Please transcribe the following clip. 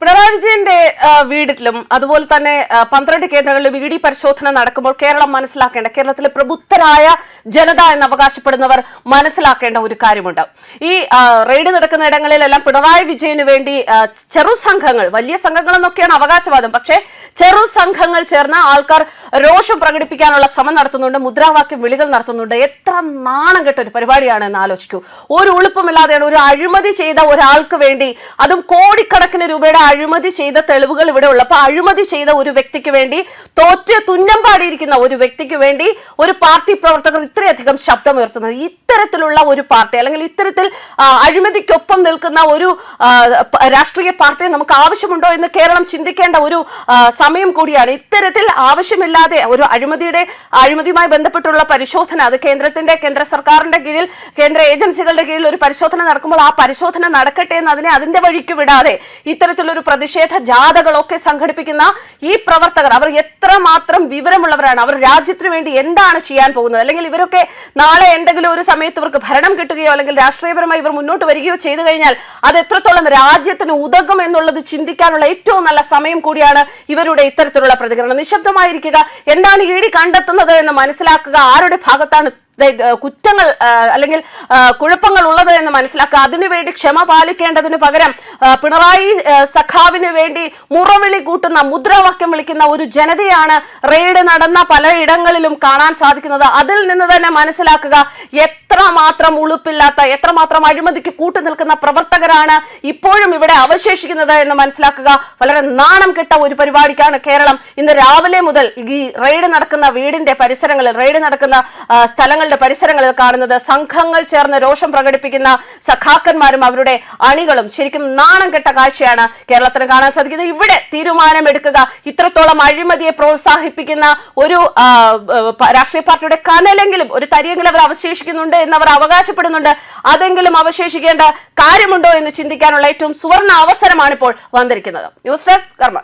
പിണറായി വിജയന്റെ വീട്ടിലും അതുപോലെ തന്നെ 12 കേന്ദ്രങ്ങളിലും ഇ ഡി പരിശോധന നടക്കുമ്പോൾ കേരളം മനസ്സിലാക്കേണ്ട, കേരളത്തിലെ പ്രബുദ്ധരായ ജനത എന്ന് അവകാശപ്പെടുന്നവർ മനസ്സിലാക്കേണ്ട ഒരു കാര്യമുണ്ട്. ഈ റെയ്ഡ് നടക്കുന്ന ഇടങ്ങളിലെല്ലാം പിണറായി വിജയന് വേണ്ടി ചെറു സംഘങ്ങൾ, വലിയ സംഘങ്ങൾ എന്നൊക്കെയാണ് അവകാശവാദം, പക്ഷേ ചെറു സംഘങ്ങൾ ചേർന്ന് ആൾക്കാർ രോഷം പ്രകടിപ്പിക്കാനുള്ള ശ്രമം നടത്തുന്നുണ്ട്, മുദ്രാവാക്യം വിളികൾ നടത്തുന്നുണ്ട്. എത്ര നാണം കെട്ട ഒരു പരിപാടിയാണ് എന്ന് ആലോചിക്കൂ. ഒരു ഉളുപ്പുമില്ലാതെയാണ് ഒരു അഴിമതി ചെയ്ത ഒരാൾക്ക് വേണ്ടി, അതും കോടിക്കണക്കിന് രൂപയുടെ അഴിമതി ചെയ്ത തെളിവുകൾ ഇവിടെ ഉള്ളപ്പോൾ അഴിമതി ചെയ്ത ഒരു വ്യക്തിക്ക് വേണ്ടി, തോറ്റ് തുന്നം പാടിയിരിക്കുന്ന ഒരു വ്യക്തിക്ക് വേണ്ടി ഒരു പാർട്ടി പ്രവർത്തകർ ഇത്രയധികം ശബ്ദമുയർത്തുന്നത്. ഇത്തരത്തിലുള്ള ഒരു പാർട്ടി അല്ലെങ്കിൽ ഇത്തരത്തിൽ അഴിമതിക്കൊപ്പം നിൽക്കുന്ന ഒരു രാഷ്ട്രീയ പാർട്ടിയെ നമുക്ക് ആവശ്യമുണ്ടോ എന്ന് കേരളം ചിന്തിക്കേണ്ട ഒരു സമയം കൂടിയാണ്. ഇത്തരത്തിൽ ആവശ്യമില്ലാതെ ഒരു അഴിമതിയുമായി ബന്ധപ്പെട്ടുള്ള പരിശോധന, അത് കേന്ദ്ര സർക്കാരിന്റെ കീഴിൽ, കേന്ദ്ര ഏജൻസികളുടെ കീഴിൽ ഒരു പരിശോധന നടക്കുമ്പോൾ ആ പരിശോധന നടക്കട്ടെ എന്ന് അതിന്റെ വഴിക്ക് വിടാതെ ഇത്തരത്തിലൊരു പ്രതിഷേധ ജാഥകളൊക്കെ സംഘടിപ്പിക്കുന്ന ഈ പ്രവർത്തകർ, അവർ എത്രമാത്രം വിവരമുള്ളവരാണ്, അവർ രാജ്യത്തിന് വേണ്ടി എന്താണ് ചെയ്യാൻ പോകുന്നത്, അല്ലെങ്കിൽ ഇവരൊക്കെ നാളെ എന്തെങ്കിലും ഒരു സമയത്ത് ഇവർക്ക് ഭരണം കിട്ടുകയോ അല്ലെങ്കിൽ രാഷ്ട്രീയപരമായി ഇവർ മുന്നോട്ട് വരികയോ ചെയ്തു കഴിഞ്ഞാൽ അത് എത്രത്തോളം രാജ്യത്തിന് ഉതകും എന്നുള്ളത് ചിന്തിക്കാനുള്ള ഏറ്റവും നല്ല സമയം കൂടിയാണ് ഇവരുടെ ഇത്തരത്തിലുള്ള പ്രതികരണം. നിശബ്ദമായിരിക്കുക, എന്താണ് ഇ ഡി കണ്ടെത്തുന്നത് എന്ന് മനസ്സിലാക്കുക, ആരുടെ ഭാഗത്താണ് കുറ്റങ്ങൾ അല്ലെങ്കിൽ കുഴപ്പങ്ങൾ ഉള്ളത് എന്ന് മനസ്സിലാക്കുക. അതിനുവേണ്ടി ക്ഷമ പാലിക്കേണ്ടതിന് പകരം പിണറായി സഖാവിന് വേണ്ടി മുറവിളി കൂട്ടുന്ന, മുദ്രാവാക്യം വിളിക്കുന്ന ഒരു ജനതയാണ് റെയ്ഡ് നടന്ന പലയിടങ്ങളിലും കാണാൻ സാധിക്കുന്നത്. അതിൽ നിന്ന് തന്നെ മനസ്സിലാക്കുക എത്രമാത്രം ഉളുപ്പില്ലാത്ത, എത്രമാത്രം അഴിമതിക്ക് കൂട്ടുനിൽക്കുന്ന പ്രവർത്തകരാണ് ഇപ്പോഴും ഇവിടെ അവശേഷിക്കുന്നത് എന്ന് മനസ്സിലാക്കുക. വളരെ നാണം കെട്ട ഒരു പരിപാടിക്കാണ് കേരളം ഇന്ന് രാവിലെ മുതൽ ഈ റെയ്ഡ് നടക്കുന്ന വീടിന്റെ പരിസരങ്ങളിൽ, റെയ്ഡ് നടക്കുന്ന സ്ഥലങ്ങൾ പരിസരങ്ങളിൽ കാണുന്നത്. സംഘങ്ങൾ ചേർന്ന് രോഷം പ്രകടിപ്പിക്കുന്ന സഖാക്കന്മാരും അവരുടെ അണികളും ശരിക്കും നാണം കെട്ട കാഴ്ചയാണ് കേരളത്തിന് കാണാൻ സാധിക്കുന്നത്. ഇവിടെ തീരുമാനമെടുക്കുക, ഇത്രത്തോളം അഴിമതിയെ പ്രോത്സാഹിപ്പിക്കുന്ന ഒരു രാഷ്ട്രീയ പാർട്ടിയുടെ കനലെങ്കിലും, ഒരു തരിയെങ്കിലും അവർ അവശേഷിക്കുന്നുണ്ട് എന്നവർ അവകാശപ്പെടുന്നുണ്ട്. അതെങ്കിലും അവശേഷിക്കേണ്ട കാര്യമുണ്ടോ എന്ന് ചിന്തിക്കാനുള്ള ഏറ്റവും സുവർണ അവസരമാണ് ഇപ്പോൾ വന്നിരിക്കുന്നത്. ന്യൂസ് ഡെസ്ക് കർമ്മ.